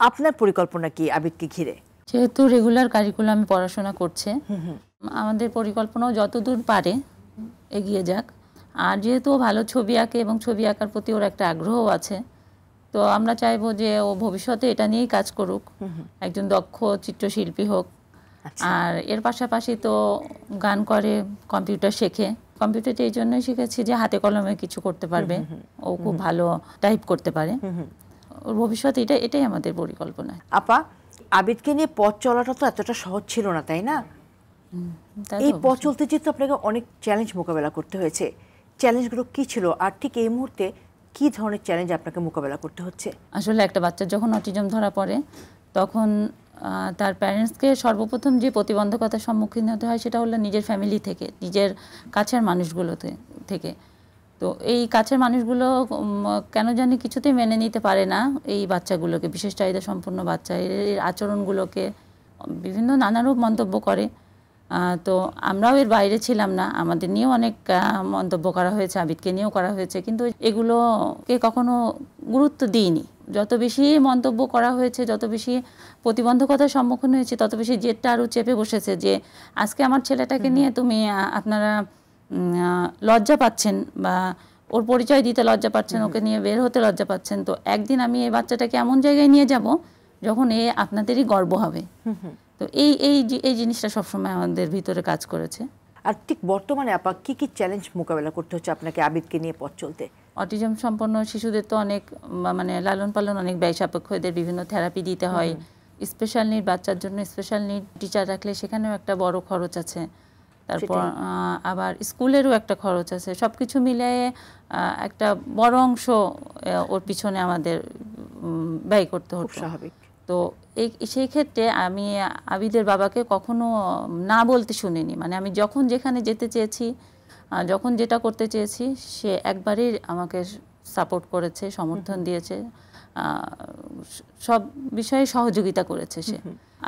আপনার পরিকল্পনা কি আবিদকে ঘিরে? যেহেতু রেগুলার কারিকুলামে পড়াশোনা করছে, আমাদের পরিকল্পনাও যতদূর পারে এগিয়ে যাক। আর যেহেতু ভালো ছবি আঁকে এবং ছবি আঁকার প্রতি ওর একটা আগ্রহ আছে, তো আমরা চাইবো যে ও ভবিষ্যতে এটা নিয়েই কাজ করুক, একজন দক্ষ চিত্রশিল্পী হোক। আর এর পাশাপাশি তো গান করে, কম্পিউটার শেখে। কম্পিউটারটা এই জন্যই শিখেছি যে হাতে কলমে কিছু করতে পারবে, ও খুব ভালো টাইপ করতে পারে। ওর ভবিষ্যতে এটাই আমাদের পরিকল্পনা। আপা, আবিদকে নিয়ে পথ চলাটা তো এতটা সহজ ছিল না, তাই না? এই পথ চলতে যেতে আপনাকে অনেক চ্যালেঞ্জ মোকাবেলা করতে হয়েছে। চ্যালেঞ্জগুলো কি ছিল, আর ঠিক এই মুহূর্তে কি ধরনের চ্যালেঞ্জ আপনাকে মোকাবেলা করতে হচ্ছে? আসলে একটা বাচ্চার যখন অটিজম ধরা পড়ে, তখন তার প্যারেন্টসকে সর্বপ্রথম যে প্রতিবন্ধকতার সম্মুখীন হতে হয় সেটা হলো নিজের ফ্যামিলি থেকে, নিজের কাছের মানুষগুলো থেকে। তো এই কাছের মানুষগুলো কেন জানি কিছুতেই মেনে নিতে পারে না এই বাচ্চাগুলোকে, বিশেষ চাহিদা সম্পন্ন বাচ্চা, এর আচরণগুলোকে বিভিন্ন নানারূপ মন্তব্য করে। তো আমরাও এর বাইরে ছিলাম না, আমাদের নিয়েও অনেক মন্তব্য করা হয়েছে, আবিদকে নিয়েও করা হয়েছে, কিন্তু এগুলোকে কখনো গুরুত্ব দিইনি। যত বেশি মন্তব্য করা হয়েছে, যত বেশি প্রতিবন্ধকতার সম্মুখীন হয়েছে, তত বেশি জেদটা আরও চেপে বসেছে যে আজকে আমার ছেলেটাকে নিয়ে আপনারা লজ্জা পাচ্ছেন বা ওর পরিচয় দিতে লজ্জা পাচ্ছেন, ওকে নিয়ে বের হতে লজ্জা পাচ্ছেন, তো একদিন আমি এই বাচ্চাটাকে এমন জায়গায় নিয়ে যাব যখন আপনাদেরই গর্ব হবে। তো এই জিনিসটা সবসময় আমাদের ভিতরে কাজ করেছে। আর ঠিক বর্তমানে আপা কি কি চ্যালেঞ্জ মোকাবেলা করতে হচ্ছে আপনাকে আবিদকে নিয়ে পথ চলতে? অটিজম সম্পন্ন শিশুদের তো অনেক লালন পালন অনেক ব্যয় সাপেক্ষ, এদের বিভিন্ন থেরাপি দিতে হয়। স্পেশাল নিড বাচ্চার জন্য স্পেশাল নিড টিচার রাখলে সেখানেও একটা বড় খরচ আছে। তারপর আবার স্কুলেরও একটা খরচ আছে। সব কিছু মিলিয়ে একটা বড় অংশ ওর পিছনে আমাদের ব্যয় করতে হতো। স্বাভাবিক। তো সেই ক্ষেত্রে আমি আবিদের বাবাকে কখনো না বলতে শুনিনি। মানে আমি যখন যেখানে যেতে চেয়েছি, যখন যেটা করতে চেয়েছি, সে একবারেই আমাকে সাপোর্ট করেছে, সমর্থন দিয়েছে, সব বিষয়ে সহযোগিতা করেছে সে।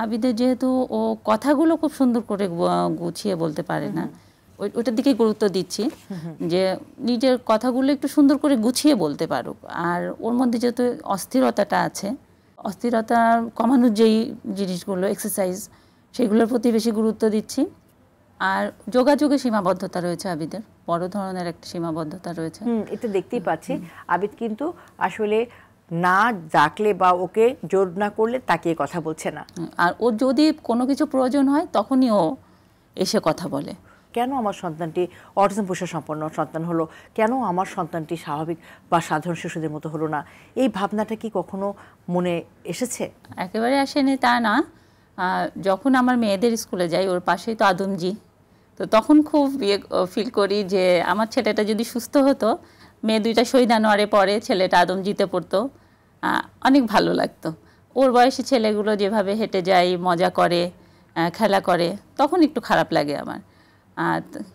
আবিদের যেহেতু ও কথাগুলো খুব সুন্দর করে গুছিয়ে বলতে পারে না, ওইটার দিকে গুরুত্ব দিচ্ছি যে নিজের কথাগুলো একটু সুন্দর করে গুছিয়ে বলতে পারুক। আর ওর মধ্যে যেহেতু অস্থিরতাটা আছে, অস্থিরতা কমানোর যেই জিনিসগুলো এক্সারসাইজ, সেগুলোর প্রতি বেশি গুরুত্ব দিচ্ছি। আর যোগাযোগে সীমাবদ্ধতা রয়েছে আবিদের, বড় ধরনের একটা সীমাবদ্ধতা রয়েছে। এটা দেখতেই পাচ্ছি। আবিদ কিন্তু আসলে না ডাকলে বা ওকে জোর না করলে তাকিয়ে কথা বলছে না। আর ও যদি কোনো কিছু প্রয়োজন হয় তখনই ও এসে কথা বলে। কেন আমার সন্তানটি অটিজম বৈশিষ্ট্য সম্পন্ন সন্তান হলো, কেন আমার সন্তানটি স্বাভাবিক বা সাধারণ শিশুদের মতো হলো না, এই ভাবনাটা কি কখনো মনে এসেছে? একেবারে আসেনি তা না। যখন আমার মেয়েদের স্কুলে যাই, ওর পাশেই তো আদমজি, তো তখন খুব ফিল করি যে আমার ছেলেটা যদি সুস্থ হতো, মেয়ে দুইটা শহীদ আনোয়ারে পড়ে, ছেলেটা আদমজিতে পড়তো, অনেক ভালো লাগতো। ওর বয়সী ছেলেগুলো যেভাবে হেঁটে যায়, মজা করে, খেলা করে, তখন একটু খারাপ লাগে আমার।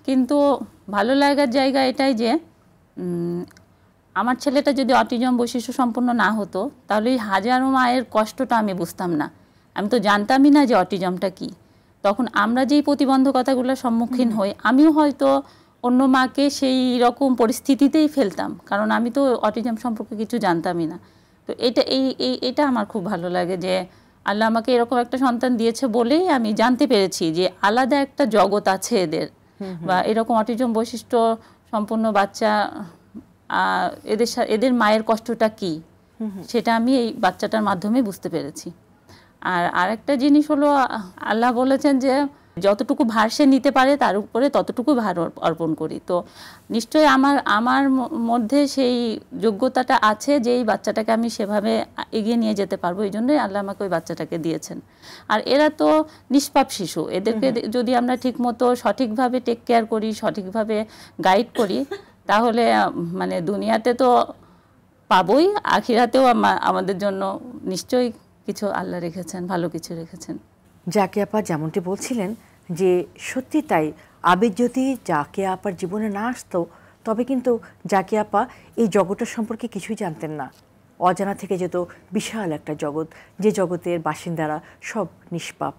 কিন্তু ভালো লাগার জায়গা এটাই যে আমার ছেলেটা যদি অটিজম বৈশিষ্ট্য সম্পন্ন না হতো, তাহলে এই হাজারো মায়ের কষ্টটা আমি বুঝতাম না। আমি তো জানতামই না যে অটিজমটা কী। তখন আমরা যেই প্রতিবন্ধকতাগুলোর সম্মুখীন হই, আমিও হয়তো অন্য মাকে সেই রকম পরিস্থিতিতেই ফেলতাম, কারণ আমি তো অটিজম সম্পর্কে কিছু জানতামই না। তো এটা আমার খুব ভালো লাগে যে আল্লাহ আমাকে এরকম একটা সন্তান দিয়েছে বলেই আমি জানতে পেরেছি যে আলাদা একটা জগৎ আছে এদের, বা এরকম অটিজম বৈশিষ্ট্য সম্পন্ন বাচ্চা, এদের মায়ের কষ্টটা কি, সেটা আমি এই বাচ্চাটার মাধ্যমে বুঝতে পেরেছি। আর আরেকটা জিনিস হলো, আল্লাহ বলেছেন যে যতটুকু ভার সে নিতে পারে তার উপরে ততটুকু ভার অর্পণ করি। তো নিশ্চয়ই আমার মধ্যে সেই যোগ্যতাটা আছে যে এই বাচ্চাটাকে আমি সেভাবে এগিয়ে নিয়ে যেতে পারবো, এই জন্যই আল্লাহ আমাকে ওই বাচ্চাটাকে দিয়েছেন। আর এরা তো নিষ্পাপ শিশু, এদেরকে যদি আমরা ঠিকমতো সঠিকভাবে টেক কেয়ার করি, সঠিকভাবে গাইড করি, তাহলে মানে দুনিয়াতে তো পাবোই, আখিরাতেও আমাদের জন্য নিশ্চয়ই কিছু আল্লাহ রেখেছেন, ভালো কিছু রেখেছেন। জাকিয়া আপা যেমনটি বলছিলেন যে সত্যি তাই, আবিদ যদি জাকিয়া আপার জীবনে না আসতো, তবে কিন্তু জাকিয়া আপা এই জগৎটার সম্পর্কে কিছুই জানতেন না। অজানা থেকে যেত বিশাল একটা জগৎ, যে জগতের বাসিন্দারা সব নিষ্পাপ,